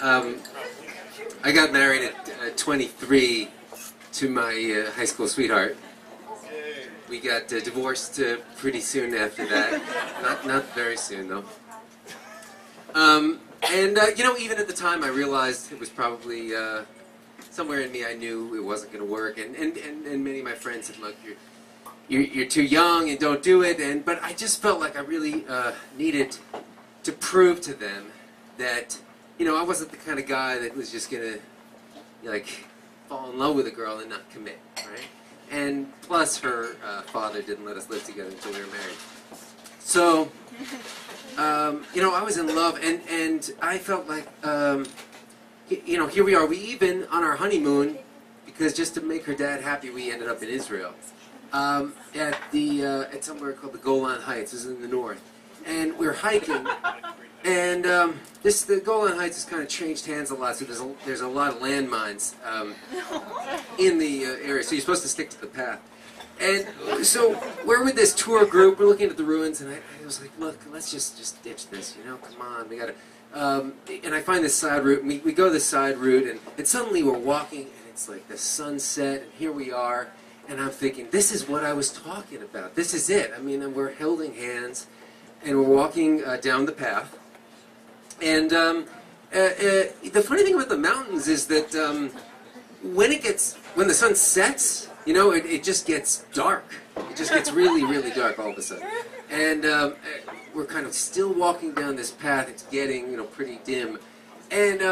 I got married at 23 to my high school sweetheart. We got divorced pretty soon after that. Not very soon, though. You know, even at the time, I realized it was probably somewhere in me. I knew it wasn't going to work, and many of my friends said, "Look, you're too young and don't do it." But I just felt like I really needed to prove to them that, you know, I wasn't the kind of guy that was just gonna like fall in love with a girl and not commit, right? And plus, her father didn't let us live together until we were married. So, you know, I was in love, and I felt like, you know, here we are. We even, on our honeymoon, because just to make her dad happy, we ended up in Israel. At somewhere called the Golan Heights. This is in the north. And we're hiking, and the Golan Heights has kind of changed hands a lot, so there's a lot of landmines in the area, so you're supposed to stick to the path. And so we're with this tour group, we're looking at the ruins, and I was like, look, let's just ditch this, you know, come on, we gotta, and I find this side route, and we go this side route, and suddenly we're walking, and it's like the sunset, and here we are, and I'm thinking, this is what I was talking about, this is it. I mean, and we're holding hands, and we're walking down the path, and the funny thing about the mountains is that when the sun sets, you know, it just gets dark. It just gets really, really dark all of a sudden. And we're kind of still walking down this path. It's getting, you know, pretty dim. And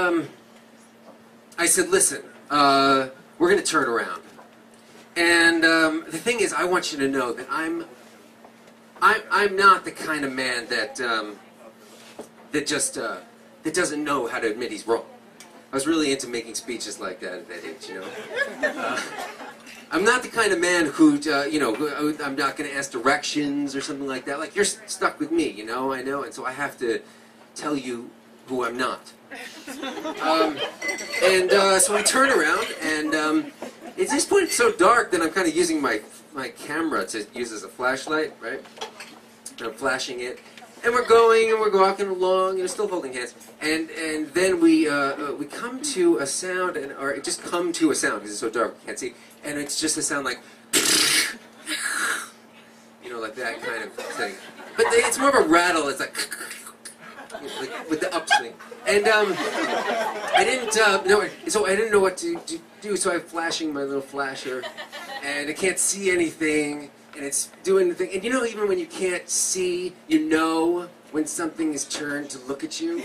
I said, listen, we're going to turn around. And the thing is, I want you to know that I'm not the kind of man that that doesn't know how to admit he's wrong. I was really into making speeches like that at that age, you know. I'm not the kind of man who, you know, I'm not going to ask directions or something like that. Like, you're stuck with me, you know, I know, and so I have to tell you who I'm not. So I turn around, and at this point it's so dark that I'm kind of using my camera to use as a flashlight, right? And I'm flashing it, and we're going, and we're walking along, you know, still holding hands, and then we come to a sound, or it just come to a sound because it's so dark we can't see, and it's just a sound like, you know, like that kind of thing. But it's more of a rattle. It's like, you know, like with the upswing, and I didn't know, so I didn't know what to do, so I'm flashing my little flasher, and I can't see anything. And it's doing the thing, and you know, even when you can't see, you know when something is turned to look at you.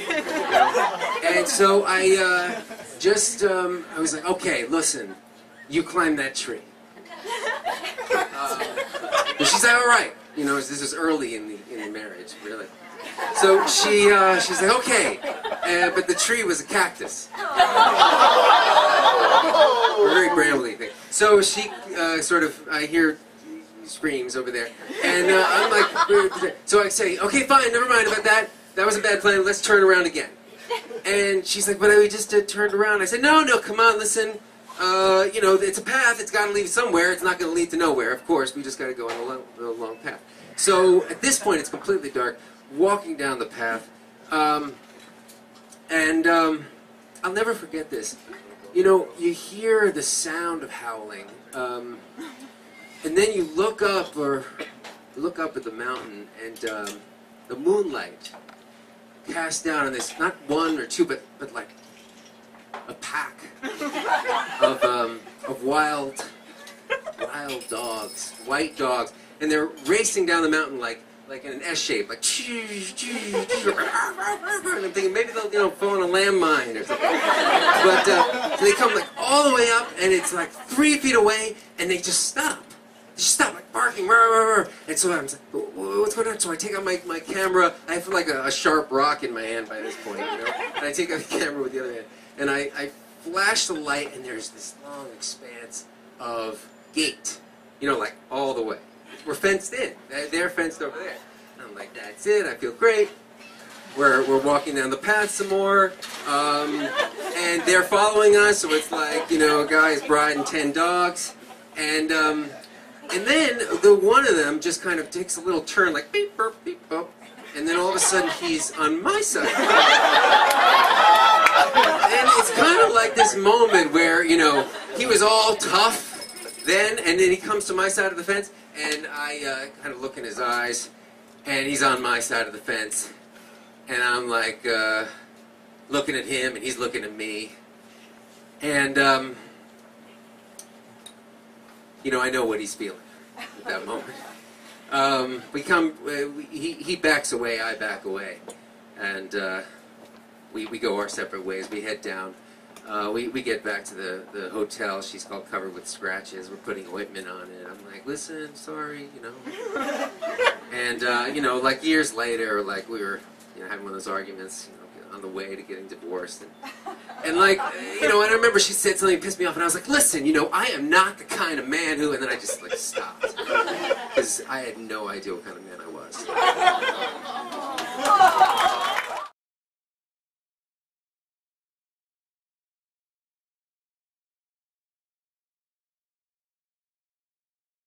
And so I I was like, okay, listen, you climb that tree. And she's like, all right, you know, this is early in the marriage, really. So she's like, okay, but the tree was a cactus, a very brambly thing. So she I hear screams over there, and I'm like, so I say, okay, fine, never mind about that. That was a bad plan. Let's turn around again. And she's like, but we just turned around. I said, no, come on, listen. You know, it's a path. It's got to lead somewhere. It's not going to lead to nowhere. Of course, we just got to go on a long path. So at this point, it's completely dark. Walking down the path, and I'll never forget this. You know, you hear the sound of howling. And then you look up at the mountain, and the moonlight casts down on this, not one or two, but like a pack of wild dogs, white dogs, and they're racing down the mountain like in an S shape, like, and I'm thinking maybe they'll, you know, fall on a landmine or something. But so they come like all the way up, and it's like 3 feet away, and they just stop. They just stop, like barking, and so I'm like, what's going on? So I take out my camera. I have like a sharp rock in my hand by this point, you know, and I take out the camera with the other hand, and I flash the light, and there's this long expanse of gate, you know, like all the way. We're fenced in. They're fenced over there. And I'm like, that's it. I feel great. We're walking down the path some more, and they're following us. So it's like, you know, a guy's bride and 10 dogs, and then the one of them just kind of takes a little turn, like beep burp, and then all of a sudden he's on my side. And it's kind of like this moment where, you know, he was all tough then, and then he comes to my side of the fence, and I kind of look in his eyes, and he's on my side of the fence, and I'm like looking at him, and he's looking at me, and you know, I know what he's feeling at that moment. He backs away, I back away, and we go our separate ways. We head down. We get back to the hotel. She's all covered with scratches. We're putting ointment on it. I'm like, listen, sorry, you know. And you know, like years later, like we were, you know, having one of those arguments, you know, on the way to getting divorced, and like, you know, and I remember she said something that pissed me off, and I was like, listen, you know, I am not the kind of man who, and then I just like stopped because I had no idea what kind of man I was.